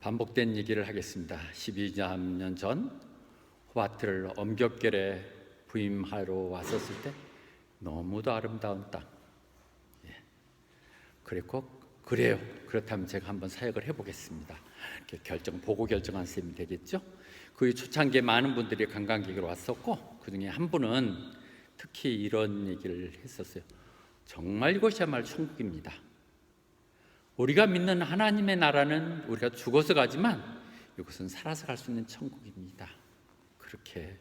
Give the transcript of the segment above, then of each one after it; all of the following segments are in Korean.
반복된 얘기를 하겠습니다. 12년 전 호바트를 엄격결에 부임하러 왔었을 때 너무도 아름다운 땅. 그래요. 그렇다면 제가 한번 사역을 해보겠습니다. 이렇게 보고 결정한 셈이 되겠죠. 그 초창기에 많은 분들이 관광객으로 왔었고, 그 중에 한 분은 특히 이런 얘기를 했었어요. 정말 이곳이야말로 천국입니다. 우리가 믿는 하나님의 나라는 우리가 죽어서 가지만 이곳은 살아서 갈 수 있는 천국입니다. 그렇게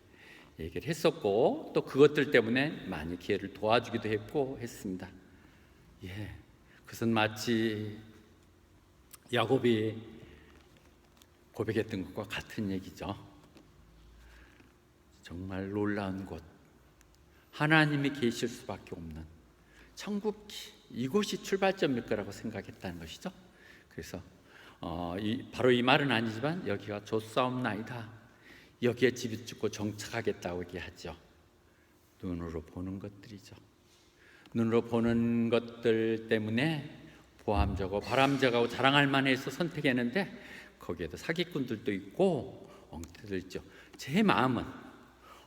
얘기를 했었고, 또 그것들 때문에 많이 기회를 도와주기도 했고 했습니다. 그것은 마치 야곱이 고백했던 것과 같은 얘기죠. 정말 놀라운 곳, 하나님이 계실 수밖에 없는 천국, 이곳이 출발점일 거라고 생각했다는 것이죠. 그래서 바로 이 말은 아니지만 여기가 좋사옵나이다, 여기에 집을 짓고 정착하겠다고 얘기하죠. 눈으로 보는 것들이죠. 눈으로 보는 것들 때문에 보암직하고 바람직하고 자랑할 만해서 선택했는데, 거기에도 사기꾼들도 있고 엉터리도 있죠. 제 마음은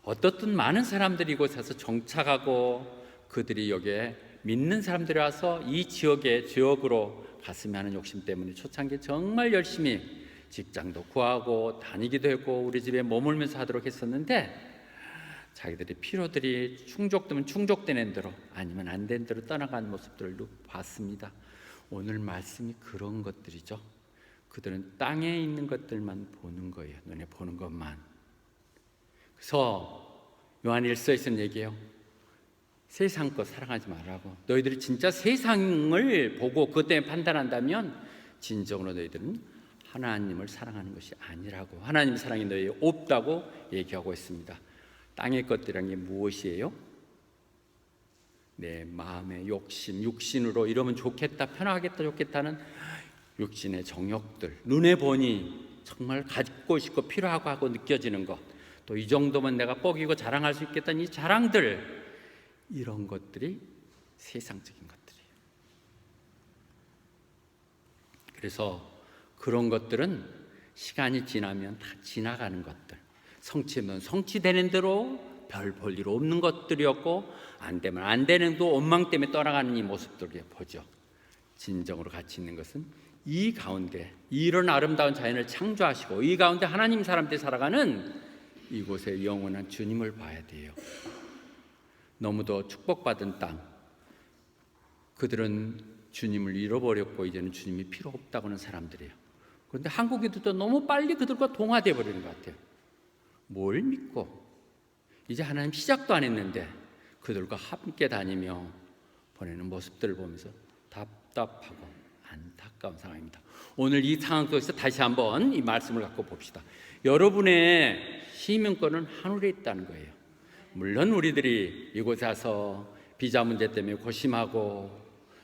어떻든 많은 사람들이 이곳에 와서 정착하고 그들이 여기에 믿는 사람들이 와서 이 지역으로 갔으면 하는 욕심 때문에 초창기에 정말 열심히 직장도 구하고 다니기도 했고 우리 집에 머물면서 하도록 했었는데, 자기들의 필요들이 충족되면 충족되는 대로, 아니면 안 된 대로 떠나가는 모습들을 봤습니다. 오늘 말씀이 그런 것들이죠. 그들은 땅에 있는 것들만 보는 거예요. 눈에 보는 것만. 그래서 요한 1서에서는 얘기해요. 세상 것 사랑하지 말라고. 너희들이 진짜 세상을 보고 그것 때문에 판단한다면 진정으로 너희들은 하나님을 사랑하는 것이 아니라고, 하나님의 사랑이 너희에 없다고 얘기하고 있습니다. 땅의 것들이란 게 무엇이에요? 내 마음의 욕심, 육신으로 이러면 좋겠다, 편하겠다, 좋겠다는 육신의 정욕들, 눈에 보니 정말 갖고 싶고 필요하고 하고 느껴지는 것, 또 이 정도면 내가 뻐기고 자랑할 수 있겠다는 이 자랑들, 이런 것들이 세상적인 것들이에요. 그래서 그런 것들은 시간이 지나면 다 지나가는 것들, 성취면 성취되는 대로 별 볼 일 없는 것들이었고, 안 되면 안 되는 또 원망 때문에 떠나가는 이 모습들을 보죠. 진정으로 가치 있는 것은 이 가운데 이런 아름다운 자연을 창조하시고 이 가운데 하나님 사람들이 살아가는 이곳에 영원한 주님을 봐야 돼요. 너무도 축복받은 땅, 그들은 주님을 잃어버렸고 이제는 주님이 필요 없다고 하는 사람들이에요. 그런데 한국인들도 너무 빨리 그들과 동화되어 버리는 것 같아요. 뭘 믿고 이제 하나님 시작도 안 했는데 그들과 함께 다니며 보내는 모습들을 보면서 답답하고 안타까운 상황입니다. 오늘 이 상황 속에서 다시 한번 이 말씀을 갖고 봅시다. 여러분의 시민권은 하늘에 있다는 거예요. 물론 우리들이 이곳에 와서 비자 문제 때문에 고심하고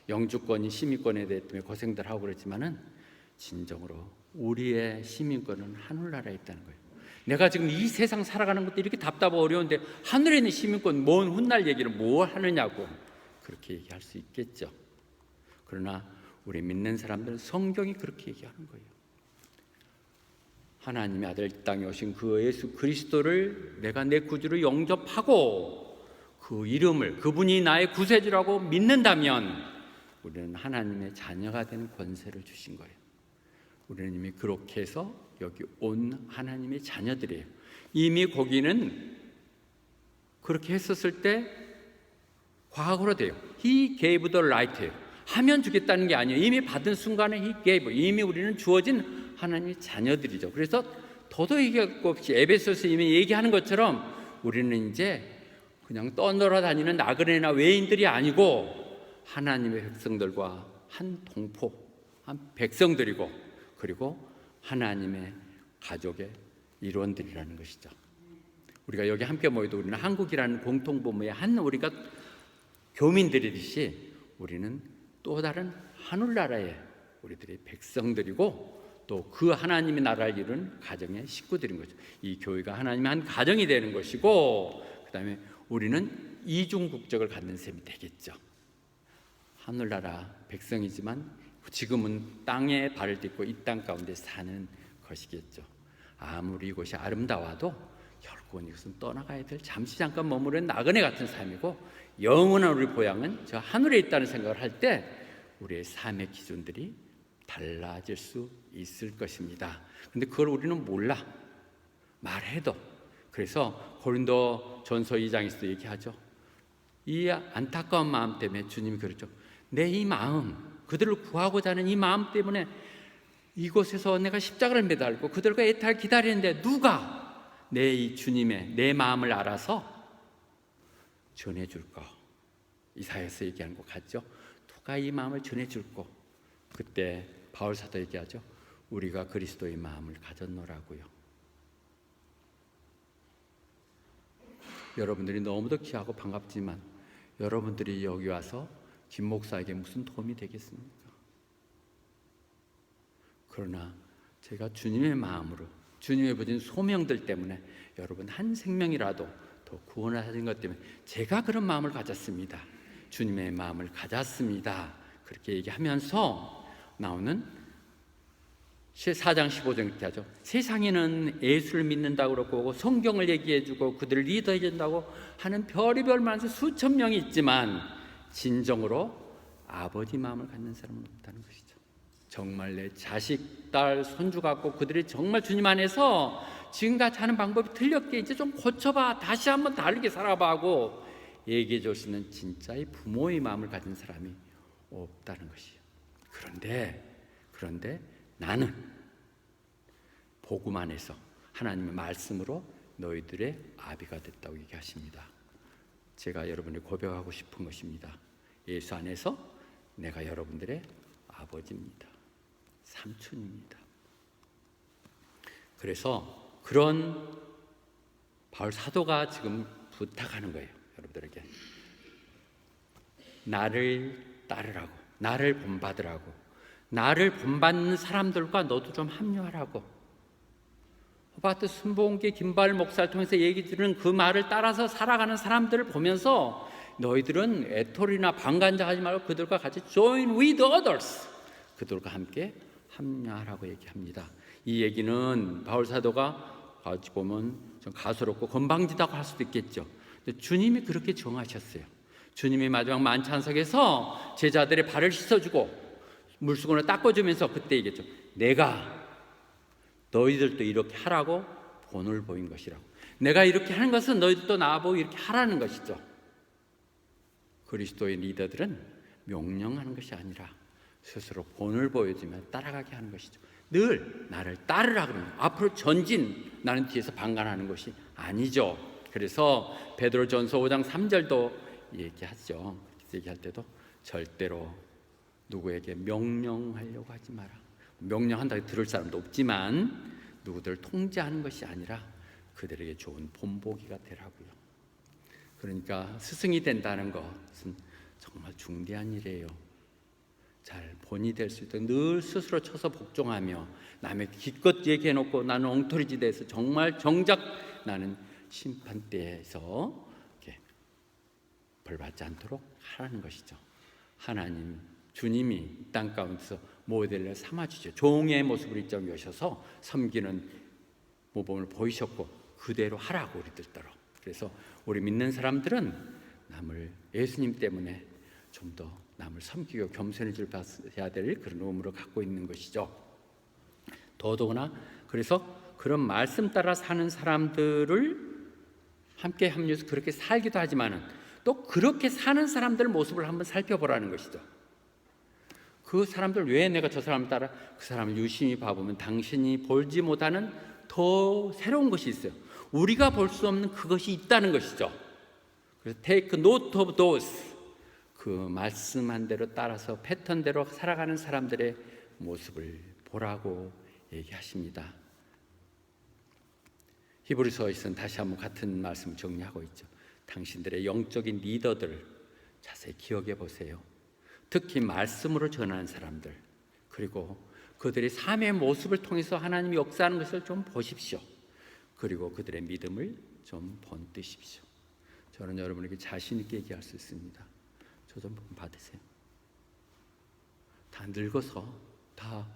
영주권이 시민권에 대해 때문에 고생들 하고 그랬지만은 진정으로 우리의 시민권은 하늘나라에 있다는 거예요. 내가 지금 이 세상 살아가는 것도 이렇게 답답하고 어려운데 하늘에 있는 시민권 뭔 훗날 얘기를 뭘 하느냐고 그렇게 얘기할 수 있겠죠. 그러나 우리 믿는 사람들은 성경이 그렇게 얘기하는 거예요. 하나님의 아들 이 땅에 오신 그 예수 그리스도를 내가 내 구주로 영접하고 그 이름을, 그분이 나의 구세주라고 믿는다면 우리는 하나님의 자녀가 되는 권세를 주신 거예요. 우리는 이미 그렇게 해서 여기 온 하나님의 자녀들이에요. 이미 거기는 그렇게 했었을 때 과거로 돼요. He gave the right예요. 하면 주겠다는 게 아니에요. 이미 받은 순간에 He gave, 이미 우리는 주어진 하나님의 자녀들이죠. 그래서 더도 얘기할 것 없이 에베소서 이미 얘기하는 것처럼 우리는 이제 그냥 떠돌아다니는 나그네나 외인들이 아니고 하나님의 백성들과 한 동포, 한 백성들이고, 그리고 하나님의 가족의 일원들이라는 것이죠. 우리가 여기 함께 모여도 우리는 한국이라는 공통분모의 한 우리가 교민들이듯이 우리는 또 다른 하늘나라의 우리들의 백성들이고 또 그 하나님의 나라를 이루는 가정의 식구들인 거죠. 이 교회가 하나님의 한 가정이 되는 것이고, 그 다음에 우리는 이중 국적을 갖는 셈이 되겠죠. 하늘나라 백성이지만 지금은 땅에 발을 딛고 이 땅 가운데 사는 것이겠죠. 아무리 이곳이 아름다워도 결국은 이것은 떠나가야 될 잠시 잠깐 머무르는 나그네 같은 삶이고, 영원한 우리 고향은 저 하늘에 있다는 생각을 할 때 우리의 삶의 기준들이 달라질 수 있을 것입니다. 근데 그걸 우리는 몰라, 말해도. 그래서 고린도 전서 2장에서도 얘기하죠. 이 안타까운 마음 때문에 주님이 그러죠. 내 이 마음, 그들을 구하고자 하는 이 마음 때문에 이곳에서 내가 십자가를 매달고 그들과 애타게 기다리는데 누가 내 이 주님의 내 마음을 알아서 전해줄까? 이사야서 얘기하는 것 같죠. 누가 이 마음을 전해줄까? 그때 바울 사도 얘기하죠. 우리가 그리스도의 마음을 가졌노라고요. 여러분들이 너무도 귀하고 반갑지만 여러분들이 여기 와서 김 목사에게 무슨 도움이 되겠습니까? 그러나 제가 주님의 마음으로, 주님의 부진 소명들 때문에 여러분 한 생명이라도 더 구원하신 것 때문에 제가 그런 마음을 가졌습니다. 주님의 마음을 가졌습니다. 그렇게 얘기하면서 나오는 4장 15절 이렇게 하죠. 세상에는 예수를 믿는다고 그러고 성경을 얘기해주고 그들을 리더해준다고 하는 별의별 많은 수천 명이 있지만 진정으로 아버지 마음을 갖는 사람은 없다는 것이죠. 정말 내 자식, 딸, 손주 갖고 그들이 정말 주님 안에서 지금같이 하는 방법이 틀렸게 이제 좀 고쳐봐, 다시 한번 다르게 살아봐 하고 얘기해 줄 수 있는 진짜의 부모의 마음을 가진 사람이 없다는 것이에요. 그런데 나는 복음 안에서 하나님의 말씀으로 너희들의 아비가 됐다고 얘기하십니다. 제가 여러분에게 고백하고 싶은 것입니다. 예수 안에서 내가 여러분들의 아버지입니다. 삼촌입니다. 그래서 그런 바울 사도가 지금 부탁하는 거예요. 여러분들에게 나를 따르라고, 나를 본받으라고, 나를 본받는 사람들과 너도 좀 합류하라고. 호바트 순복음교회 김바을 목사를 통해서 얘기 들은 그 말을 따라서 살아가는 사람들을 보면서 너희들은 애톨이나 방관자하지 말고 그들과 같이 join with others, 그들과 함께 합류하라고 얘기합니다. 이 얘기는 바울 사도가 어찌 보면 좀 가소롭고 건방지다고 할 수도 있겠죠. 근데 주님이 그렇게 정하셨어요. 주님이 마지막 만찬석에서 제자들의 발을 씻어주고 물수건을 닦아주면서 그때 얘기했죠. 내가 너희들도 이렇게 하라고 본을 보인 것이라고. 내가 이렇게 하는 것은 너희들도 나보고 이렇게 하라는 것이죠. 그리스도의 리더들은 명령하는 것이 아니라 스스로 본을 보여주며 따라가게 하는 것이죠. 늘 나를 따르라 그러는, 앞으로 전진, 나는 뒤에서 방관하는 것이 아니죠. 그래서 베드로전서 5장 3절도 얘기하죠. 얘기할 때도 절대로 누구에게 명령하려고 하지 마라. 명령한다고 들을 사람도 없지만 누구들을 통제하는 것이 아니라 그들에게 좋은 본보기가 되라고요. 그러니까 스승이 된다는 것은 정말 중대한 일이에요. 잘 본이 될 수 있도록 늘 스스로 쳐서 복종하며 남의 기껏 얘기해놓고 나는 엉터리지대에서 정말 정작 나는 심판대에서 벌 받지 않도록 하라는 것이죠. 하나님, 주님이 이 땅 가운데서 모델을 삼아주죠. 종의 모습을 입장해 오셔서 섬기는 모범을 보이셨고 그대로 하라고 우리들 따라. 그래서 우리 믿는 사람들은 남을 예수님 때문에 좀 더 남을 섬기고 겸손해져야 될 그런 의무를 갖고 있는 것이죠. 더더구나 그래서 그런 말씀 따라 사는 사람들을 함께 합류해서 그렇게 살기도 하지만은 또 그렇게 사는 사람들 모습을 한번 살펴보라는 것이죠. 그 사람들 왜 내가 저 사람을 따라, 그 사람을 유심히 봐보면 당신이 보지 못하는 더 새로운 것이 있어요. 우리가 볼 수 없는 그것이 있다는 것이죠. 그래서 take note of those, 그 말씀한 대로 따라서 패턴대로 살아가는 사람들의 모습을 보라고 얘기하십니다. 히브리서에서는 다시 한번 같은 말씀을 정리하고 있죠. 당신들의 영적인 리더들을 자세히 기억해 보세요. 특히 말씀으로 전하는 사람들, 그리고 그들의 삶의 모습을 통해서 하나님이 역사하는 것을 좀 보십시오. 그리고 그들의 믿음을 좀 본뜨십시오. 저는 여러분에게 자신 있게 얘기할 수 있습니다. 저 좀 받으세요. 다 늙어서 다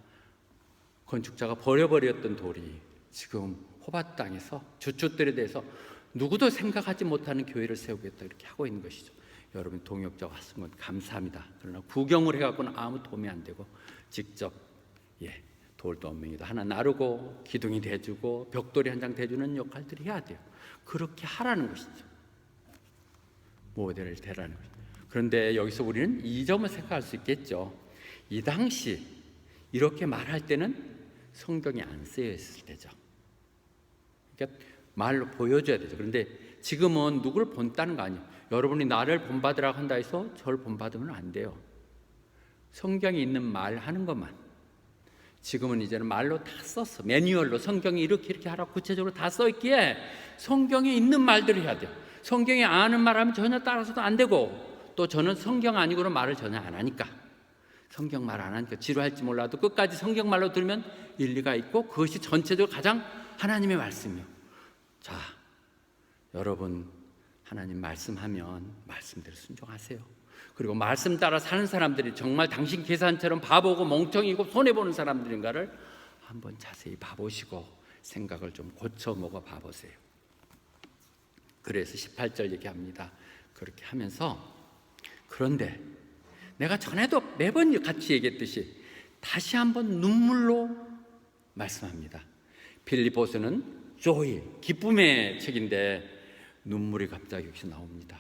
건축자가 버려버렸던 돌이 지금 호밭 땅에서 주춧돌에 대해서 누구도 생각하지 못하는 교회를 세우겠다 이렇게 하고 있는 것이죠. 여러분 동역자 왔은 건 감사합니다. 그러나 구경을 해갖고는 아무 도움이 안 되고 직접 돌도움이도 하나 나르고 기둥이 대주고 벽돌이 한 장 대주는 역할들을 해야 돼요. 그렇게 하라는 것이죠. 모델을 대라는 것이죠. 그런데 여기서 우리는 이 점을 생각할 수 있겠죠. 이 당시 이렇게 말할 때는 성경이 안 쓰여 있을 때죠. 그러니까 말로 보여줘야 되죠. 그런데 지금은 누구를 본다는 거 아니에요. 여러분이 나를 본받으라고 한다 해서 저를 본받으면 안 돼요. 성경에 있는 말 하는 것만. 지금은 이제는 말로 다 썼어. 매뉴얼로 성경이 이렇게 하라고 구체적으로 다 써있기에 성경에 있는 말들을 해야 돼요. 성경에 아는 말하면 전혀 따라서도 안 되고, 또 저는 성경 아니고는 말을 전혀 안 하니까, 성경 말 안 하니까 지루할지 몰라도 끝까지 성경 말로 들으면 일리가 있고 그것이 전체적으로 가장 하나님의 말씀이요. 자, 여러분 하나님 말씀하면 말씀대로 순종하세요. 그리고 말씀 따라 사는 사람들이 정말 당신 계산처럼 바보고 멍청이고 손해보는 사람들인가를 한번 자세히 봐보시고 생각을 좀 고쳐 먹어 봐보세요. 그래서 18절 얘기합니다. 그렇게 하면서 그런데 내가 전에도 매번 같이 얘기했듯이 다시 한번 눈물로 말씀합니다. 빌립보서는 조이, 기쁨의 책인데 눈물이 갑자기 여기서 나옵니다.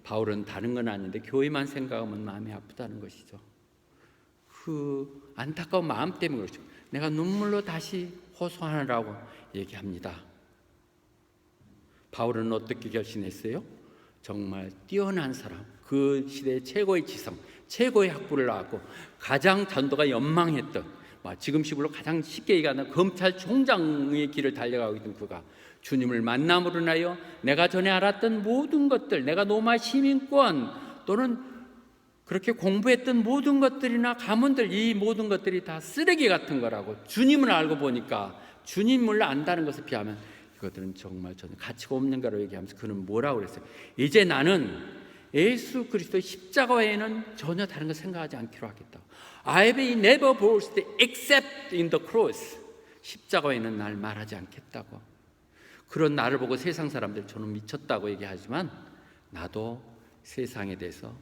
바울은 다른 건 아닌데 교회만 생각하면 마음이 아프다는 것이죠. 그 안타까운 마음 때문에 그렇죠. 내가 눈물로 다시 호소하느라고 얘기합니다. 바울은 어떻게 결심했어요? 정말 뛰어난 사람, 그 시대의 최고의 지성, 최고의 학부를 나왔고 가장 전도가 연망했던, 지금식으로 가장 쉽게 얘기하는 검찰총장의 길을 달려가고 있던 그가 주님을 만남으로 인하여 내가 전에 알았던 모든 것들, 내가 로마 시민권 또는 그렇게 공부했던 모든 것들이나 가문들, 이 모든 것들이 다 쓰레기 같은 거라고 주님을 알고 보니까, 주님을 안다는 것에 비하면 이것들은 정말 저는 가치가 없는 거라고 얘기하면서 그는 뭐라고 그랬어요? 이제 나는 예수 그리스도의 십자가 외에는 전혀 다른 걸 생각하지 않기로 하겠다고. I will never boast except in the cross. 십자가 외에는 날 말하지 않겠다고. 그런 나를 보고 세상 사람들 저는 미쳤다고 얘기하지만 나도 세상에 대해서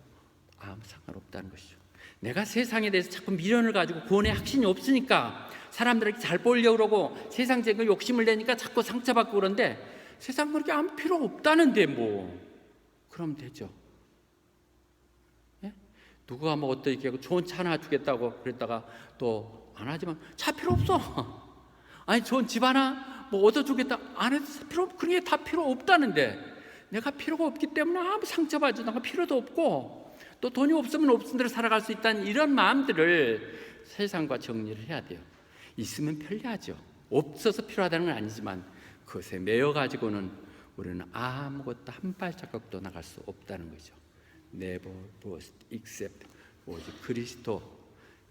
아무 상관없다는 것이죠. 내가 세상에 대해서 자꾸 미련을 가지고 구원에 확신이 없으니까 사람들에게 잘 보이려고 그러고 세상적인 욕심을 내니까 자꾸 상처받고 그런데 세상 그렇게 아무 필요 없다는데 뭐 그럼 되죠. 예? 누가 뭐 어떻게 얘기하고 좋은 차 하나 주겠다고 그랬다가 또 안 하지만 차 필요 없어. 아니 좋은 집 하나 뭐 얻어주겠다 안 해도 필요 없고 그런 게 다 필요 없다는데 내가 필요가 없기 때문에 아무 상처받지도 않고 필요도 없고 또 돈이 없으면 없은 대로 살아갈 수 있다는 이런 마음들을 세상과 정리를 해야 돼요. 있으면 편리하죠. 없어서 필요하다는 건 아니지만 그것에 매여가지고는 우리는 아무것도 한 발자국도 나갈 수 없다는 거죠. Never boast except 오직 그리스도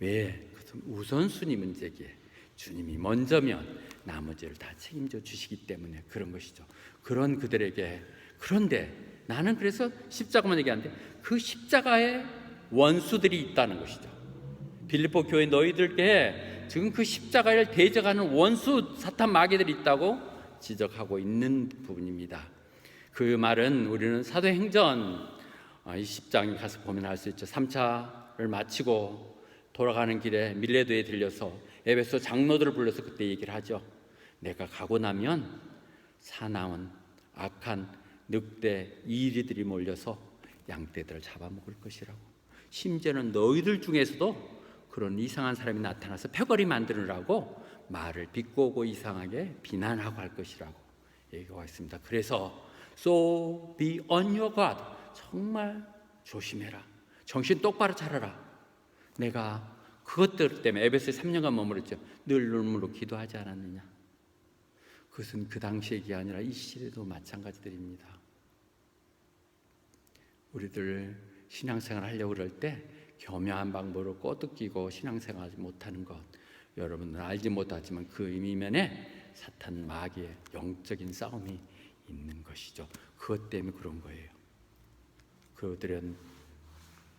외에 우선순위 문제기에 주님이 먼저면 나머지를 다 책임져 주시기 때문에 그런 것이죠. 그런 그들에게, 그런데 나는 그래서 십자가만 얘기하는데 그 십자가에 원수들이 있다는 것이죠. 빌립보 교회 너희들께 지금 그 십자가를 대적하는 원수 사탄 마귀들이 있다고 지적하고 있는 부분입니다. 그 말은 우리는 사도행전 20장에 가서 보면 알 수 있죠. 3차를 마치고 돌아가는 길에 밀레도에 들려서 에베소 장로들을 불러서 그때 얘기를 하죠. 내가 가고 나면 사나운 악한 늑대 이리들이 몰려서 양떼들을 잡아먹을 것이라고. 심지어는 너희들 중에서도 그런 이상한 사람이 나타나서 패거리 만드느라고 말을 비꼬고 이상하게 비난하고 할 것이라고 얘기하고 있습니다. 그래서 So be on your guard. 정말 조심해라. 정신 똑바로 차려라. 내가 그것들 때문에 에베소에 3년간 머무르죠. 늘 눈물로 기도하지 않았느냐. 그것은 그 당시 얘기 아니라 이 시대도 마찬가지들입니다. 우리들 신앙생활 하려고 그럴 때 교묘한 방법으로 꼬드기고 신앙생활하지 못하는 것, 여러분은 알지 못하지만 그 이면에 사탄 마귀의 영적인 싸움이 있는 것이죠. 그것 때문에 그런 거예요. 그들은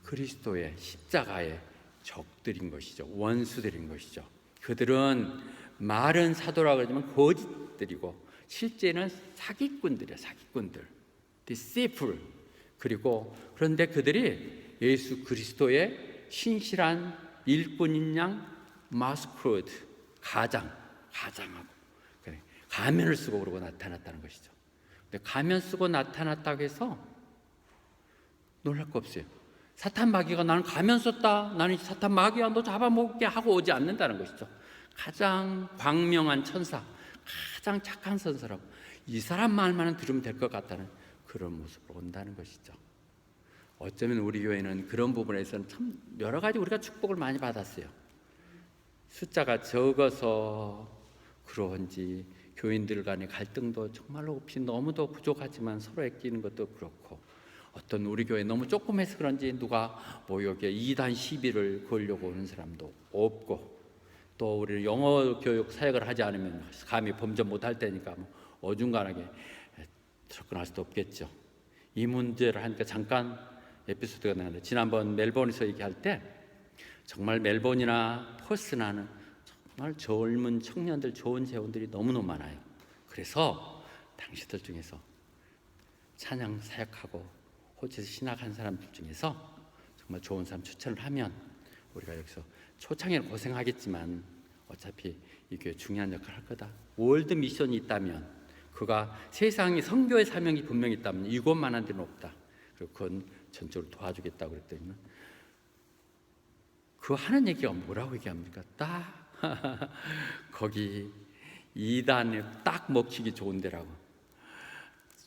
그리스도의 십자가에 적들인 것이죠. 원수들인 것이죠. 그들은 말은 사도라고 그러지만 거짓들이고 실제는 사기꾼들이야. 사기꾼들, deceitful. 그리고 그런데 그들이 예수 그리스도의 신실한 일꾼인 양 마스크로드, 가장하고 가면을 쓰고 그러고 나타났다는 것이죠. 근데 가면 쓰고 나타났다고 해서 놀랄 거 없어요. 사탄 마귀가 나는 가면 썼다, 나는 사탄 마귀야 너 잡아먹게 하고 오지 않는다는 것이죠. 가장 광명한 천사, 가장 착한 선사라고 이 사람 말만은 들으면 될 것 같다는 그런 모습으로 온다는 것이죠. 어쩌면 우리 교회는 그런 부분에서는 참 여러 가지 우리가 축복을 많이 받았어요. 숫자가 적어서 그런지 교인들 간의 갈등도 정말로 없이 너무도 부족하지만 서로 애끼는 것도 그렇고, 어떤 우리 교회 너무 조그매서 그런지 누가 뭐 여기에 2단 시비를 걸려고 오는 사람도 없고, 또 우리 영어 교육 사역을 하지 않으면 감히 범접 못할 테니까 뭐 어중간하게 접근할 수도 없겠죠. 이 문제를 하니까 잠깐 에피소드가 나는데, 지난번 멜번에서 얘기할 때 정말 멜번이나 퍼스나는 정말 젊은 청년들, 좋은 재원들이 너무너무 많아요. 그래서 당시들 중에서 찬양 사역하고 호주에서 신학한 사람들 중에서 정말 좋은 사람 추천을 하면 우리가 여기서 초창에는 고생하겠지만 어차피 이 교회 중요한 역할을 할 거다. 월드 미션이 있다면, 그가 세상에 선교의 사명이 분명히 있다면 이곳만한 데는 없다. 그리고 그건 전적으로 도와주겠다고 그랬더니 그 하는 얘기가 뭐라고 얘기합니까? 딱 거기 2단에 딱 먹히기 좋은 데라고.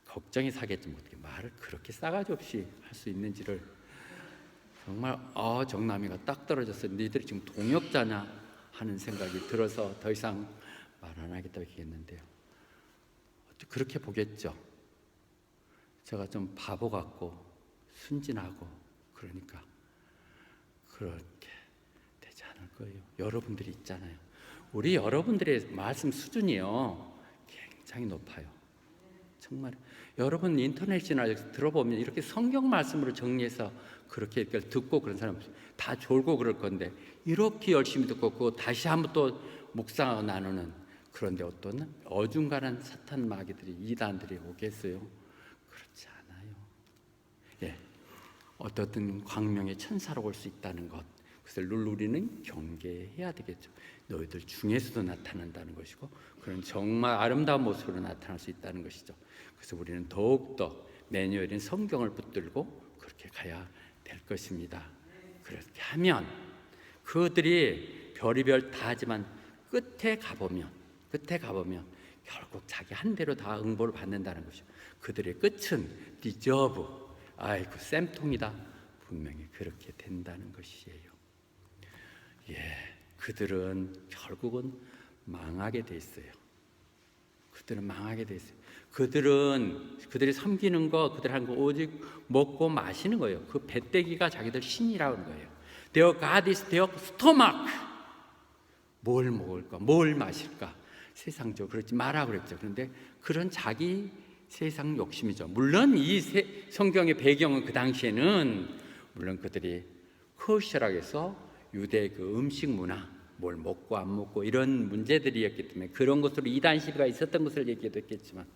걱정이 사겠지만 어떻게 말을 그렇게 싸가지 없이 할 수 있는지를 정말 정남이가 딱 떨어졌어. 너희들이 지금 동역자냐 하는 생각이 들어서 더 이상 말 안 하겠다고 얘기했는데요. 그렇게 보겠죠. 제가 좀 바보 같고 순진하고 그러니까 그렇게 되지 않을 거예요. 여러분들이 있잖아요. 우리 여러분들의 말씀 수준이요 굉장히 높아요. 정말 여러분 인터넷이나 들어보면 이렇게 성경 말씀으로 정리해서 그렇게 듣고 그런 사람 다 졸고 그럴 건데, 이렇게 열심히 듣고 그거 다시 한번 또 묵상하고 나누는, 그런데 어떤 어중간한 사탄 마귀들이, 이단들이 오겠어요? 그렇지 않아요. 예, 어떻든 광명의 천사로 올 수 있다는 것, 그것을 늘 우리는 경계해야 되겠죠. 너희들 중에서도 나타난다는 것이고, 그런 정말 아름다운 모습으로 나타날 수 있다는 것이죠. 그래서 우리는 더욱더 매뉴얼인 성경을 붙들고 그렇게 가야 될 것입니다. 그렇게 하면 그들이 별의별 다 하지만 끝에 가보면 결국 자기 한 대로 다 응보를 받는다는 것이죠. 그들의 끝은 디저브, 아이고 쌤통이다, 분명히 그렇게 된다는 것이에요. 예, 그들은 결국은 망하게 돼 있어요. 그들은 망하게 돼 있어요. 그들이 섬기는 거, 그들이 하는 거 오직 먹고 마시는 거예요. 그 배때기가 자기들 신이라는 거예요. Their God is their stomach. 뭘 먹을까, 뭘 마실까, 세상적으로 그렇지 마라 그랬죠. 그런데 그런 자기 세상 욕심이죠. 물론 이 성경의 배경은 그 당시에는 물론 그들이 커셔라고 해서 유대 그 음식 문화, 뭘 먹고 안 먹고 이런 문제들이었기 때문에 그런 것으로 이단 시비가 있었던 것을 얘기도 했겠지만,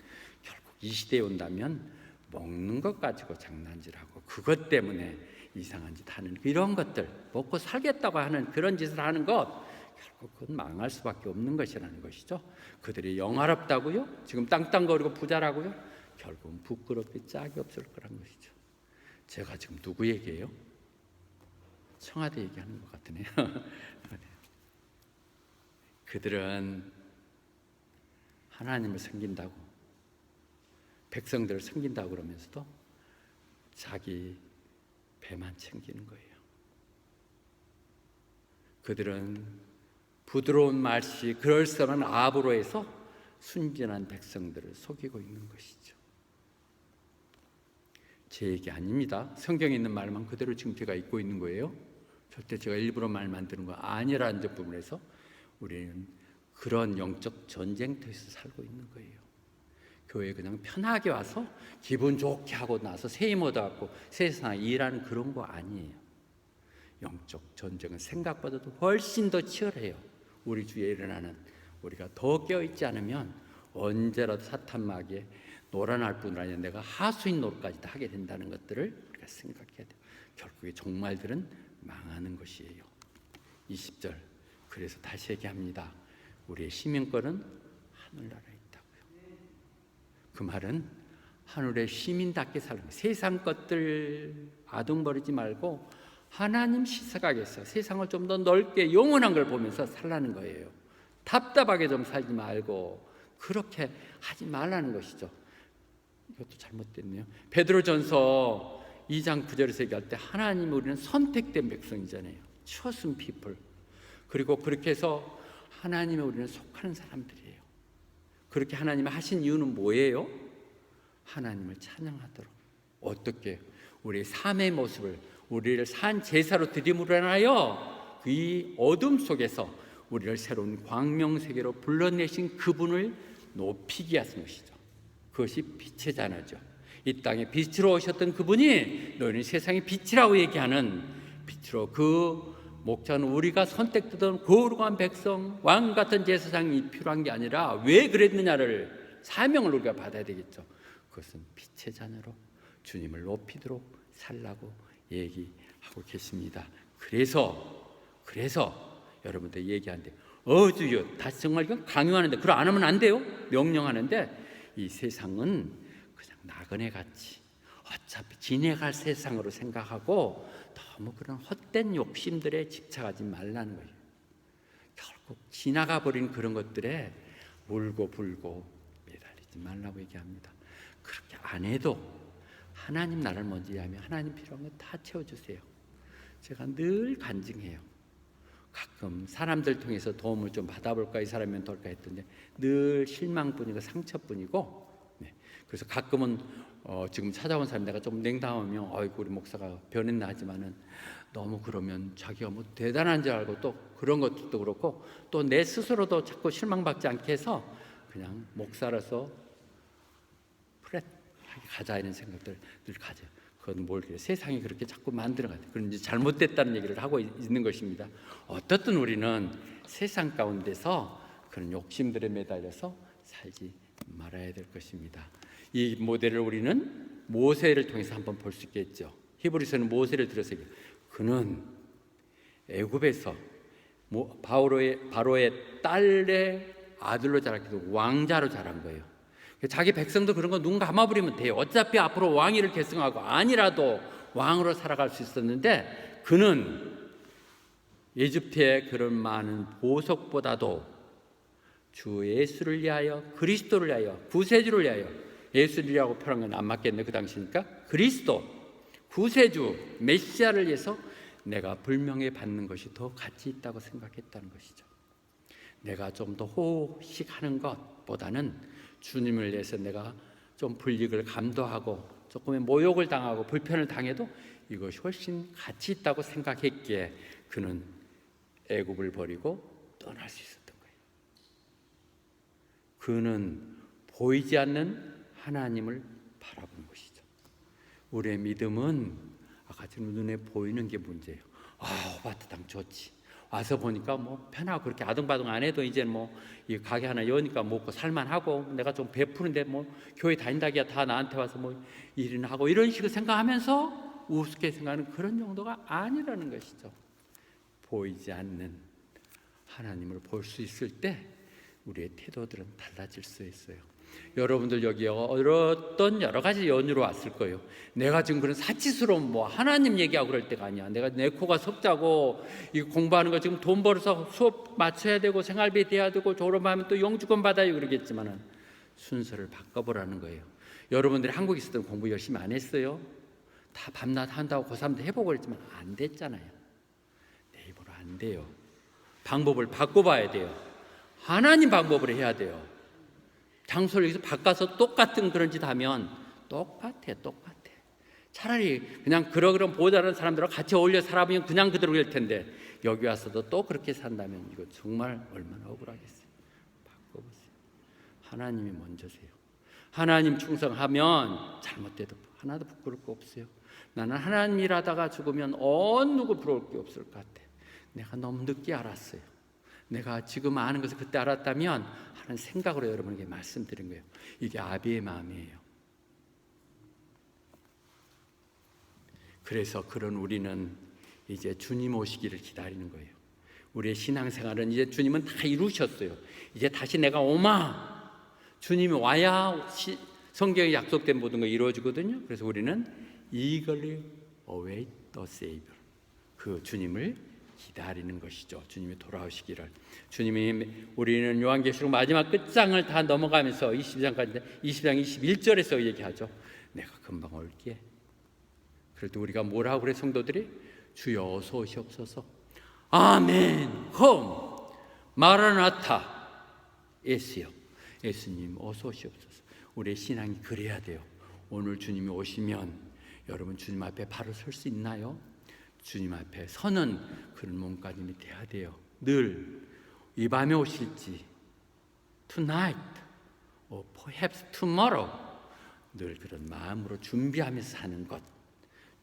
결국 이 시대에 온다면 먹는 것 가지고 장난질하고 그것 때문에 이상한 짓 하는 이런 것들, 먹고 살겠다고 하는 그런 짓을 하는 것, 결국 그건 망할 수밖에 없는 것이라는 것이죠. 그들이 영화롭다고요? 지금 땅땅거리고 부자라고요? 결국은 부끄럽게 짝이 없을 거란 것이죠. 제가 지금 누구 얘기예요? 청와대 얘기하는 것 같으네요. 그들은 하나님을 섬긴다고, 백성들을 섬긴다고 그러면서도 자기 배만 챙기는 거예요. 그들은 부드러운 말씨, 그럴싸한 아부로 해서 순진한 백성들을 속이고 있는 것이죠. 제 얘기 아닙니다. 성경에 있는 말만 그대로 지금 제가 읽고 있는 거예요. 절대 제가 일부러 말 만드는 거 아니라는 부분에서 우리는 그런 영적 전쟁터에서 살고 있는 거예요. 교회에 그냥 편하게 와서 기분 좋게 하고 나서 세임 얻어갖고 세상에 일하는 그런 거 아니에요. 영적 전쟁은 생각보다도 훨씬 더 치열해요. 우리 주위에 일어나는, 우리가 더 깨어있지 않으면 언제라도 사탄 마귀에 놀아날 뿐 아니라 내가 하수인 노릇까지 다 하게 된다는 것들을 우리가 생각해야 돼요. 결국에 종말들은 망하는 것이에요. 20절, 그래서 다시 얘기합니다. 우리의 시민권은 하늘나라에 있다고요. 그 말은 하늘의 시민답게 살는 거예요. 세상 것들 아둥거리지 말고 하나님 시각에서 세상을 좀 더 넓게 영원한 걸 보면서 살라는 거예요. 답답하게 좀 살지 말고 그렇게 하지 말라는 것이죠. 이것도 잘못됐네요. 베드로전서 2장 9절에서 얘기할 때 하나님, 우리는 선택된 백성이잖아요. chosen people. 그리고 그렇게 해서 하나님의 우리는 속하는 사람들이에요. 그렇게 하나님이 하신 이유는 뭐예요? 하나님을 찬양하도록. 어떻게? 우리의 삶의 모습을 우리를 산 제사로 드림으로 이 어둠 속에서 우리를 새로운 광명세계로 불러내신 그분을 높이기 위한 것이죠. 그것이 빛의 자녀죠. 이 땅에 빛으로 오셨던 그분이 너희는 세상의 빛이라고 얘기하는 빛으로, 그 목자는 우리가 선택되던 거룩한 백성, 왕 같은 제사장이 필요한 게 아니라 왜 그랬느냐를 사명을 우리가 받아야 되겠죠. 그것은 빛의 자녀로 주님을 높이도록 살라고 얘기하고 계십니다. 그래서 여러분들 얘기하는데, 주여, 다시 정말 이건 강요하는데, 그럼 안 하면 안 돼요? 명령하는데, 이 세상은 그냥 나그네 같이 어차피 지내갈 세상으로 생각하고 너무 그런 헛된 욕심들에 집착하지 말라는 거예요. 결국 지나가 버린 그런 것들에 울고 불고 매달리지 말라고 얘기합니다. 그렇게 안 해도 하나님 나라를 먼저 이해하면 하나님 필요한 거 다 채워주세요. 제가 늘 간증해요. 가끔 사람들 통해서 도움을 좀 받아볼까, 이 사람이면 될까 했던데 늘 실망뿐이고 상처뿐이고, 그래서 가끔은 지금 찾아온 사람 내가 좀 냉담하면 우리 목사가 변했나 하지만은 너무 그러면 자기가 뭐 대단한 줄 알고 또 그런 것도 그렇고, 또 내 스스로도 자꾸 실망받지 않게 해서 그냥 목사라서 프렛하게 가자 이런 생각들 늘 가져요. 그건 뭘 그래, 세상이 그렇게 자꾸 만들어가요. 그런 이제 잘못됐다는 얘기를 하고 있는 것입니다. 어떻든 우리는 세상 가운데서 그런 욕심들에 매달려서 살지 말아야 될 것입니다. 이 모델을 우리는 모세를 통해서 한번 볼 수 있겠죠. 히브리서는 모세를 들어서 그는 애굽에서 바로의 딸의 아들로 자랐기도 왕자로 자란 거예요. 자기 백성도 그런 거 눈 감아버리면 돼요. 어차피 앞으로 왕위를 계승하고 아니라도 왕으로 살아갈 수 있었는데, 그는 이집트의 그런 많은 보석보다도 주 예수를 위하여, 그리스도를 위하여, 구세주를 위하여, 예수라고 표현한 건 안 맞겠네 그 당시니까, 그리스도, 구세주, 메시아를 위해서 내가 불명예 받는 것이 더 가치 있다고 생각했다는 것이죠. 내가 좀 더 호식하는 것보다는 주님을 위해서 내가 좀 불이익을 감도하고 조금의 모욕을 당하고 불편을 당해도 이것이 훨씬 가치 있다고 생각했기에 그는 애굽을 버리고 떠날 수 있었던 거예요. 그는 보이지 않는 하나님을 바라본 것이죠. 우리의 믿음은 아까처럼 눈에 보이는 게 문제예요. 오바트 땅 좋지, 와서 보니까 뭐 편하고 그렇게 아등바등 안 해도 이제 뭐 이 가게 하나 여니까 먹고 살만하고, 내가 좀 베푸는데 뭐 교회 다닌다기야 다 나한테 와서 뭐 일이나 하고, 이런 식으로 생각하면서 우습게 생각하는 그런 정도가 아니라는 것이죠. 보이지 않는 하나님을 볼 수 있을 때 우리의 태도들은 달라질 수 있어요. 여러분들 여기 어떤 여러 가지 연유로 왔을 거예요. 내가 지금 그런 사치스러운 뭐 하나님 얘기하고 그럴 때가 아니야. 내가 내 코가 석자고 이 공부하는 거 지금 돈 벌어서 수업 맞춰야 되고 생활비 대야 되고 졸업하면 또 영주권 받아요 그러겠지만은 순서를 바꿔보라는 거예요. 여러분들이 한국에 있을 때 공부 열심히 안 했어요? 다 밤낮 한다고 고3도 해보고 그랬지만 안 됐잖아요. 내 입으로 안 돼요. 방법을 바꿔봐야 돼요. 하나님 방법으로 해야 돼요. 장소를 여기서 바꿔서 똑같은 그런 짓 하면 똑같아. 차라리 그냥 그러그런 보자는 사람들하고 같이 어울려 살아보면 그냥 그대로 될 텐데, 여기 와서도 또 그렇게 산다면 이거 정말 얼마나 억울하겠어요. 바꿔보세요. 하나님이 먼저세요. 하나님 충성하면 잘못돼도 하나도 부끄러울 거 없어요. 나는 하나님 일하다가 죽으면 어느 누구 부러울 게 없을 것 같아. 내가 너무 늦게 알았어요. 내가 지금 아는 것을 그때 알았다면 하는 생각으로 여러분에게 말씀드린 거예요. 이게 아비의 마음이에요. 그래서 그런 우리는 이제 주님 오시기를 기다리는 거예요. 우리의 신앙생활은 이제 주님은 다 이루셨어요. 이제 다시 내가 오마. 주님이 와야 성경에 약속된 모든 거 이루어지거든요. 그래서 우리는 eagerly await the Savior, 그 주님을 기다리는 것이죠. 주님이 돌아오시기를. 주님이, 우리는 요한계시록 마지막 끝장을 다 넘어가면서 22장 21절에서 얘기하죠. 내가 금방 올게. 그래도 우리가 뭐라고 그래, 성도들이? 주여 어서 오시옵소서. 아멘. 홈 마라나타. 예수요, 예수님 어서 오시옵소서. 우리의 신앙이 그래야 돼요. 오늘 주님이 오시면 여러분 주님 앞에 바로 설 수 있나요? 주님 앞에 서는 그런 몸가짐이 돼야 돼요. 늘 이 밤에 오실지, tonight or perhaps tomorrow, 늘 그런 마음으로 준비하면서 사는 것.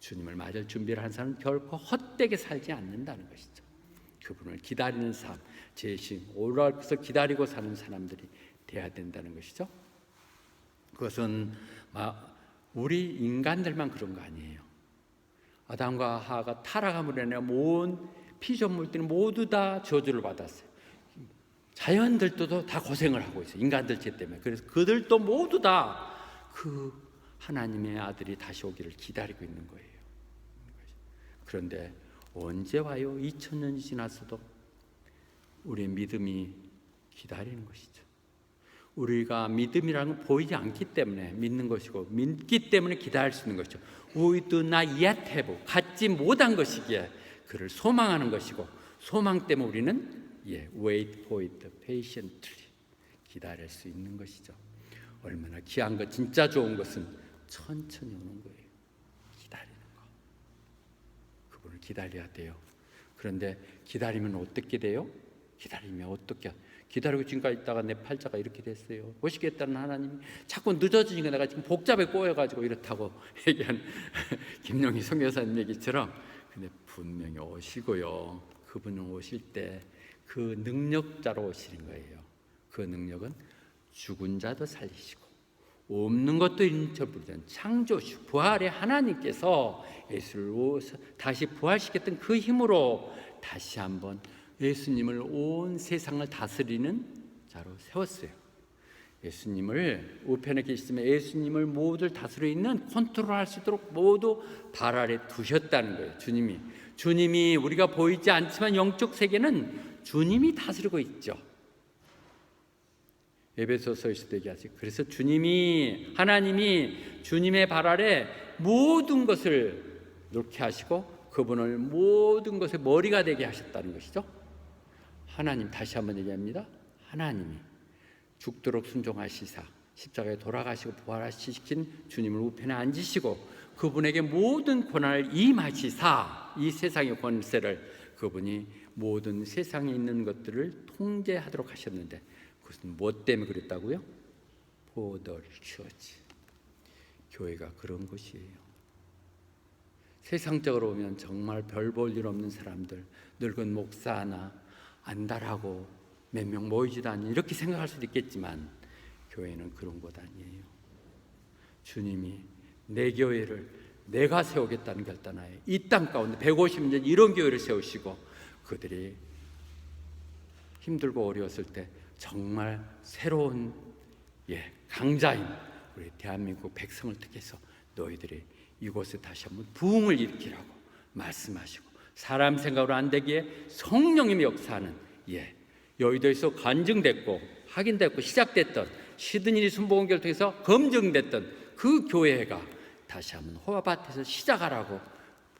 주님을 맞을 준비를 한 사람은 결코 헛되게 살지 않는다는 것이죠. 그분을 기다리는 삶, 제심 오라서 기다리고 사는 사람들이 돼야 된다는 것이죠. 그것은 우리 인간들만 그런 거 아니에요. 아담과 하와가 타락함으로 인해 모든 피조물들이 모두 다 저주를 받았어요. 자연들도 다 고생을 하고 있어요. 인간들 죄 때문에. 그래서 그들도 모두 다 그 하나님의 아들이 다시 오기를 기다리고 있는 거예요. 그런데 언제 와요? 2000년이 지났어도 우리의 믿음이 기다리는 것이죠. 우리가 믿음이라는 건 보이지 않기 때문에 믿는 것이고, 믿기 때문에 기다릴 수 있는 것이죠. We do not yet have, 갖지 못한 것이기에 그를 소망하는 것이고, 소망 때문에 우리는 wait for it patiently, 기다릴 수 있는 것이죠. 얼마나 귀한 것, 진짜 좋은 것은 천천히 오는 거예요. 기다리는 거. 그분을 기다려야 돼요. 그런데 기다리면 어떻게 돼요? 기다리면 어떻게? 기다리고 지금까지 있다가 내 팔자가 이렇게 됐어요. 오시겠다는 하나님이 자꾸 늦어지니까 내가 지금 복잡에 꼬여가지고 이렇다고 얘기한 김용희 선교사님 얘기처럼, 근데 분명히 오시고요. 그분은 오실 때 그 능력자로 오시는 거예요. 그 능력은 죽은 자도 살리시고 없는 것도 인쳐부리던 창조주 부활의 하나님께서 예수를 다시 부활시켰던 그 힘으로 다시 한번 예수님을 온 세상을 다스리는 자로 세웠어요. 예수님을 우편에 계시면 예수님을 모두 다스려 있는, 컨트롤할 수 있도록 모두 발 아래 두셨다는 거예요. 주님이 우리가 보이지 않지만 영적 세계는 주님이 다스리고 있죠. 에베소서에서도 얘기하죠. 그래서 하나님이 주님의 발 아래 모든 것을 놓게 하시고 그분을 모든 것의 머리가 되게 하셨다는 것이죠. 하나님, 다시 한번 얘기합니다. 하나님이 죽도록 순종하시사 십자가에 돌아가시고 부활하시킨 주님을 우편에 앉으시고 그분에게 모든 권한을 임하시사, 이 세상의 권세를 그분이 모든 세상에 있는 것들을 통제하도록 하셨는데, 그것은 뭐 때문에 그랬다고요? For the church. 교회가 그런 것이에요. 세상적으로 보면 정말 별 볼 일 없는 사람들, 늙은 목사 하나 안달하고 몇 명 모이지도 않니, 이렇게 생각할 수도 있겠지만 교회는 그런 것 아니에요. 주님이 내 교회를 내가 세우겠다는 결단하에 이 땅 가운데 150년 이런 교회를 세우시고, 그들이 힘들고 어려웠을 때 정말 새로운 강자인 우리 대한민국 백성을 통해서 너희들이 이곳에 다시 한번 부흥을 일으키라고 말씀하시고, 사람 생각으로 안 되기에 성령님이 역사하는 여의도에서 간증됐고 확인됐고 시작됐던 시드니 순복음교를 통해서 검증됐던 그 교회가 다시 한번 호화밭에서 시작하라고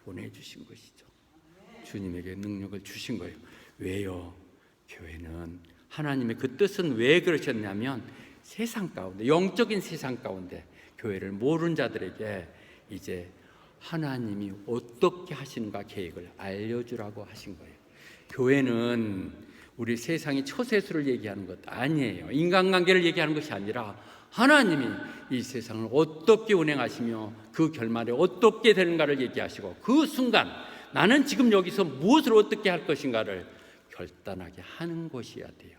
보내주신 것이죠. 주님에게 능력을 주신 거예요. 왜요? 교회는 하나님의 그 뜻은 왜 그러셨냐면, 세상 가운데, 영적인 세상 가운데 교회를 모르는 자들에게 이제 하나님이 어떻게 하시는가 계획을 알려주라고 하신 거예요. 교회는 우리 세상의 처세술을 얘기하는 것 아니에요. 인간관계를 얘기하는 것이 아니라 하나님이 이 세상을 어떻게 운행하시며 그 결말에 어떻게 되는가를 얘기하시고, 그 순간 나는 지금 여기서 무엇을 어떻게 할 것인가를 결단하게 하는 것이어야 돼요.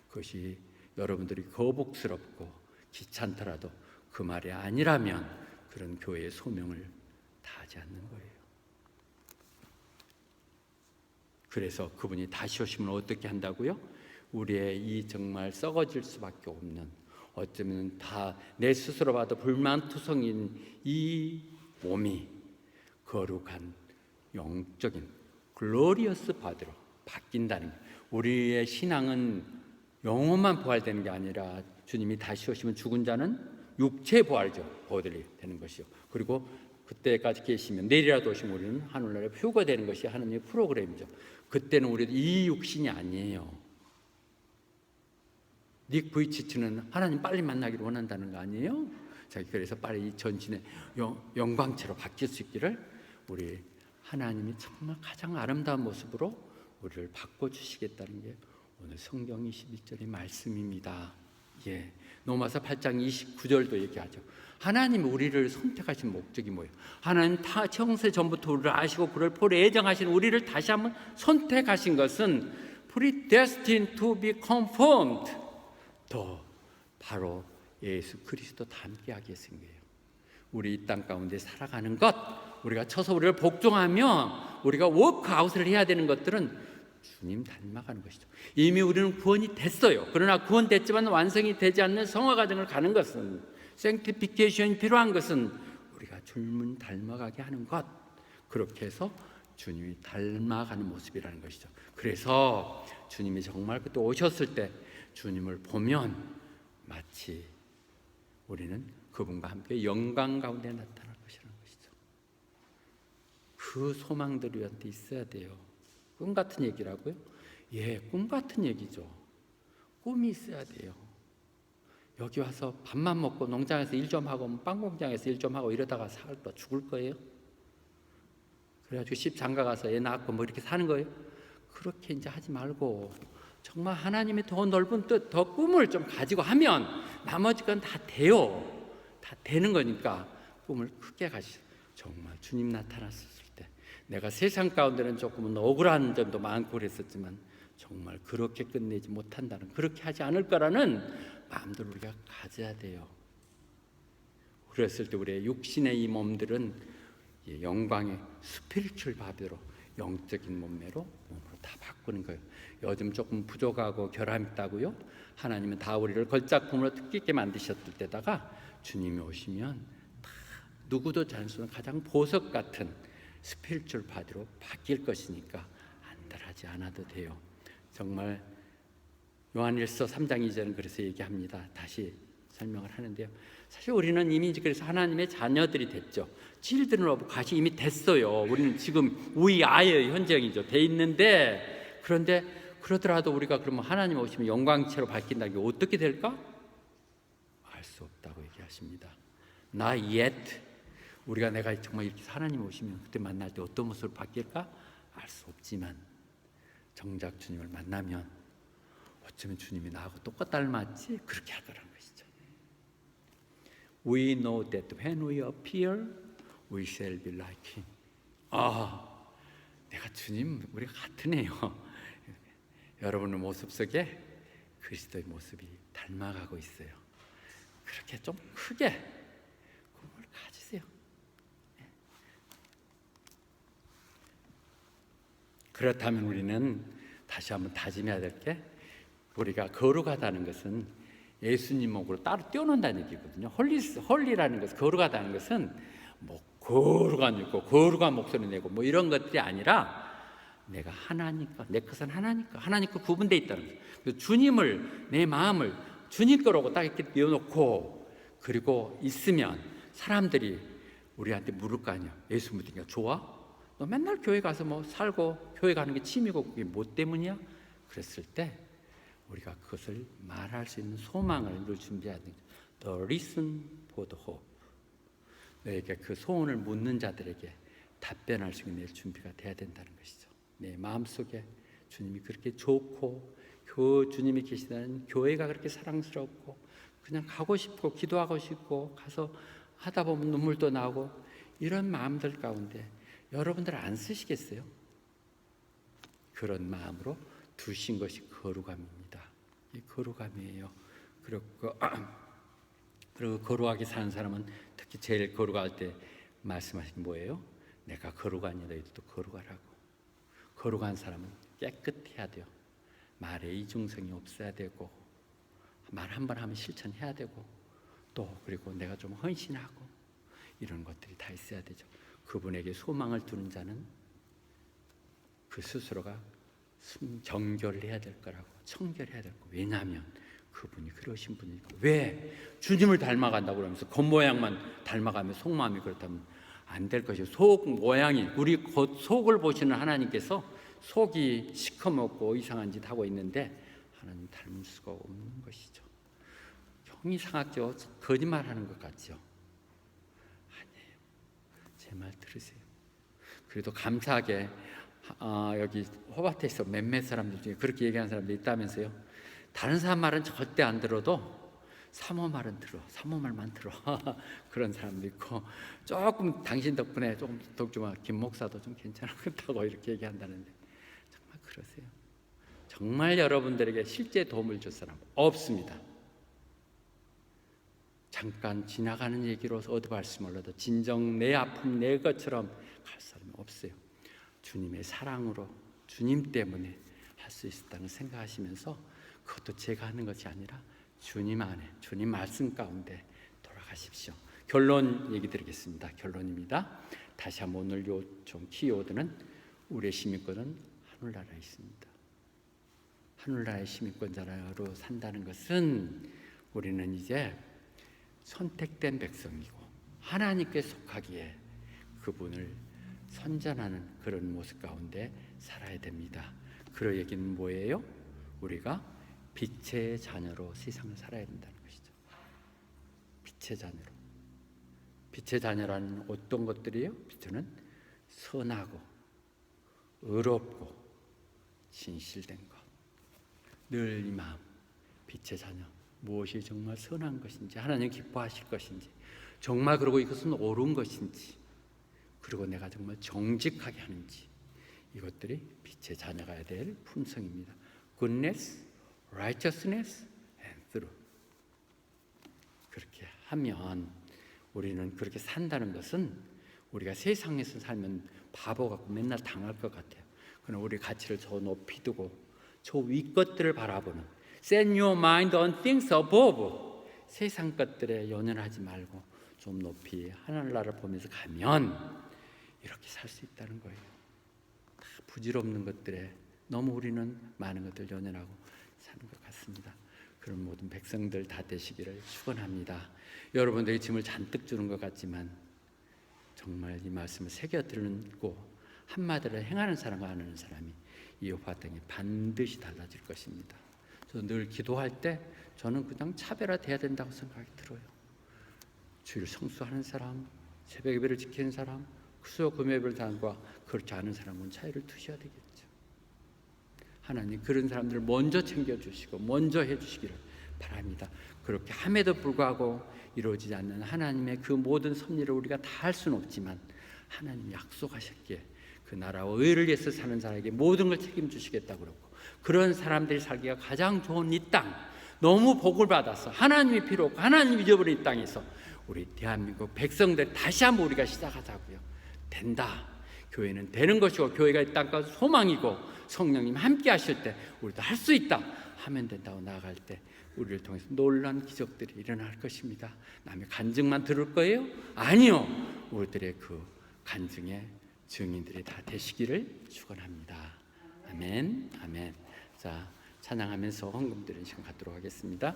그것이 여러분들이 거북스럽고 귀찮더라도 그 말이 아니라면 그런 교회의 소명을 다하지 않는 거예요. 그래서 그분이 다시 오시면 어떻게 한다고요? 우리의 이 정말 썩어질 수밖에 없는, 어쩌면 다 내 스스로 봐도 불만투성인 이 몸이 거룩한 영적인 글로리어스 바디로 바뀐다는 거예요. 우리의 신앙은 영혼만 부활되는 게 아니라 주님이 다시 오시면 죽은 자는 육체 부활죠. 보들이 되는 것이요. 그리고 그때까지 계시면 내일이라도 오시면 우리는 하늘나라에 표가 되는 것이 하나님의 프로그램이죠. 그때는 우리도 이 육신이 아니에요. 닉 부이치치는 하나님 빨리 만나기를 원한다는 거 아니에요? 자, 그래서 빨리 이 전신의 영광체로 바뀔 수 있기를 우리 하나님이 정말 가장 아름다운 모습으로 우리를 바꿔주시겠다는 게 오늘 성경 21절의 말씀입니다. 예, 로마서 8장 29절도 얘기하죠. 하나님이 우리를 선택하신 목적이 뭐예요? 하나님 다 창세 전부터 우리를 아시고 그를 보려 애정하신 우리를 다시 한번 선택하신 것은 predestined to be conformed, 더 바로 예수 그리스도 닮게 하기 위해서인 거예요. 우리 이 땅 가운데 살아가는 것, 우리가 쳐서 우리를 복종하며 우리가 워크아웃을 해야 되는 것들은 주님 닮아가는 것이죠. 이미 우리는 구원이 됐어요. 그러나 구원됐지만 완성이 되지 않는 성화 과정을 가는 것은, 생티피케이션이 필요한 것은 우리가 주님을 닮아가게 하는 것, 그렇게 해서 주님이 닮아가는 모습이라는 것이죠. 그래서 주님이 정말 그때 오셨을 때 주님을 보면 마치 우리는 그분과 함께 영광 가운데 나타날 것이라는 것이죠. 그 소망들이 우리한테 있어야 돼요. 꿈 같은 얘기라고요? 예, 꿈 같은 얘기죠. 꿈이 있어야 돼요. 여기 와서 밥만 먹고 농장에서 일 좀 하고 빵 공장에서 일 좀 하고 이러다가 살다 죽을 거예요? 그래가지고 집 장가 가서 애 낳고 뭐 이렇게 사는 거예요? 그렇게 이제 하지 말고 정말 하나님의 더 넓은 뜻, 더 꿈을 좀 가지고 하면 나머지 건 다 돼요. 다 되는 거니까 꿈을 크게 가시죠. 정말 주님 나타났을 때 내가 세상 가운데는 조금은 억울한 점도 많고 그랬었지만 정말 그렇게 끝내지 못한다는, 그렇게 하지 않을 거라는 마음들 우리가 가져야 돼요. 그랬을 때 우리의 육신의 이 몸들은 영광의 스피리추얼 바디로, 영적인 몸매로 몸으로 다 바꾸는 거예요. 요즘 조금 부족하고 결함 있다고요? 하나님은 다 우리를 걸작품으로 뜻깊게 만드셨을 때다가 주님이 오시면 다 누구도 잘 수 없는 가장 보석 같은 스피리추얼 바디로 바뀔 것이니까 안달하지 않아도 돼요. 정말 요한일서 3장 2절은 그래서 얘기합니다. 다시 설명을 하는데요. 사실 우리는 이미 그래서 하나님의 자녀들이 됐죠. children of God이 이미 됐어요. 우리는 지금 we are의 현장이죠. 돼 있는데, 그런데 그러더라도 우리가 그러면 하나님 오시면 영광체로 바뀐다는 게 어떻게 될까? 알 수 없다고 얘기하십니다. Not yet. 우리가 내가 정말 이렇게 하나님 오시면 그때 만날 때 어떤 모습으로 바뀔까? 알 수 없지만 정작 주님을 만나면 어쩌면 주님이 나하고 똑같 닮았지? 그렇게 할 거라는 것이죠. We know that when we appear, we shall be like Him. 내가 주님, 우리가 같은 애요. 여러분의 모습 속에 그리스도의 모습이 닮아가고 있어요. 그렇게 좀 크게 꿈을 가지세요. 그렇다면 우리는 다시 한번 다짐해야 될 게, 우리가 거룩하다는 것은 예수님하고 따로 떼어놓는다는 얘기거든요. 홀리라는 것은, 거룩하다는 것은 뭐 거룩한 있고 거룩한 목소리 내고 뭐 이런 것들이 아니라 내가 하나님과, 내 것은 하나님과 구분되어 있다는 거예요. 그래서 주님을, 내 마음을 주님 거라고 딱 이렇게 띄워놓고 그리고 있으면 사람들이 우리한테 물을 거 아니야. 예수 믿으니까 좋아? 너 맨날 교회 가서 뭐 살고 교회 가는 게 취미고 그게 뭐 때문이야? 그랬을 때 우리가 그것을 말할 수 있는 소망을 늘 준비해야 됩니다. The reason for the hope. 너에게 그 소원을 묻는 자들에게 답변할 수 있는 준비가 돼야 된다는 것이죠. 내 마음속에 주님이 그렇게 좋고 주님이 계시다는 교회가 그렇게 사랑스럽고 그냥 가고 싶고 기도하고 싶고 가서 하다 보면 눈물도 나고 이런 마음들 가운데 여러분들 안 쓰시겠어요? 그런 마음으로 두신 것이 거룩함입니다. 이 거룩함이에요. 그리고 거룩하게 사는 사람은 특히 제일 거룩할 때 말씀하신 뭐예요? 내가 거룩하니 너희들도 거룩하라고. 거룩한 사람은 깨끗해야 돼요. 말에 이중성이 없어야 되고 말 한 번 하면 실천해야 되고 또 그리고 내가 좀 헌신하고 이런 것들이 다 있어야 되죠. 그분에게 소망을 두는 자는 그 스스로가 정결해야 될 거라고, 청결해야 될 거. 왜냐하면 그분이 그러신 분이니까. 왜 주님을 닮아간다고 그러면서 겉모양만 닮아가면 속마음이 그렇다면 안 될 것이고, 속 모양이 우리 속을 보시는 하나님께서 속이 시커멓고 이상한 짓 하고 있는데 하나님 닮을 수가 없는 것이죠. 형이 상하죠. 거짓말하는 것 같죠. 아니에요. 제 말 들으세요. 그래도 감사하게 여기 호밭에서 몇몇 사람들 중에 그렇게 얘기하는 사람들이 있다면서요. 다른 사람 말은 절대 안 들어도 사모 말은 들어. 사모 말만 들어. 그런 사람도 있고, 조금 당신 덕분에 조금 김 목사도 좀 괜찮았다고 이렇게 얘기한다는데 정말 그러세요? 정말 여러분들에게 실제 도움을 줄 사람 없습니다. 잠깐 지나가는 얘기로서 어디 말씀 얻어도 진정 내 아픔 내 것처럼 갈 사람이 없어요. 주님의 사랑으로 주님 때문에 할 수 있었다는 생각하시면서 그것도 제가 하는 것이 아니라 주님 안에 주님 말씀 가운데 돌아가십시오. 결론 얘기 드리겠습니다. 결론입니다. 다시 한번 오늘 좀 키워드는 우리의 시민권은 하늘나라에 있습니다. 하늘나라의 시민권자로 산다는 것은 우리는 이제 선택된 백성이고 하나님께 속하기에 그분을 선전하는 그런 모습 가운데 살아야 됩니다. 그 얘기는 뭐예요? 우리가 빛의 자녀로 세상을 살아야 된다는 것이죠. 빛의 자녀로. 빛의 자녀라는 어떤 것들이에요? 빛은 선하고 의롭고 진실된 것. 늘 이 마음, 빛의 자녀. 무엇이 정말 선한 것인지, 하나님 기뻐하실 것인지, 정말 그러고 이것은 옳은 것인지, 그리고 내가 정말 정직하게 하는지, 이것들이 빛의 자녀가 될 품성입니다. Goodness, righteousness, and truth. 그렇게 하면 우리는 그렇게 산다는 것은 우리가 세상에서 살면 바보 같고 맨날 당할 것 같아요. 그러나 우리 가치를 저 높이 두고 저 위 것들을 바라보는 Set your mind on things above. 세상 것들에 연연하지 말고 좀 높이 하늘나라를 보면서 가면 이렇게 살 수 있다는 거예요. 다 부질없는 것들에 너무 우리는 많은 것들 연연하고 사는 것 같습니다. 그런 모든 백성들 다 되시기를 축원합니다. 여러분들이 짐을 잔뜩 주는 것 같지만 정말 이 말씀을 새겨들고 한마디를 행하는 사람과 안 하는 사람이 이 여호와 땅에 반드시 달라질 것입니다. 늘 기도할 때 저는 그냥 차별화돼야 된다고 생각이 들어요. 주일 성수하는 사람, 새벽 예배를 지키는 사람, 수요 금요예배를 사람과 그렇지 않은 사람은 차이를 두셔야 되겠죠. 하나님 그런 사람들을 먼저 챙겨주시고 먼저 해주시기를 바랍니다. 그렇게 함에도 불구하고 이루어지지 않는 하나님의 그 모든 섭리를 우리가 다 할 수는 없지만 하나님 약속하셨기에 그 나라와 의를 위해서 사는 사람에게 모든 걸 책임주시겠다고 그러고, 그런 사람들이 살기가 가장 좋은 이 땅, 너무 복을 받아서 하나님이 필요 없고 하나님이 잊어버린 이 땅에서 우리 대한민국 백성들 다시 한번 우리가 시작하자고요. 된다. 교회는 되는 것이고 교회가 이 땅과 소망이고 성령님 함께 하실 때 우리도 할 수 있다 하면 된다고 나아갈 때 우리를 통해서 놀라운 기적들이 일어날 것입니다. 남의 간증만 들을 거예요? 아니요. 우리들의 그 간증의 증인들이 다 되시기를 축원합니다. 아멘, 아멘. 자, 찬양하면서 헌금 드리는 시간 갖도록 하겠습니다.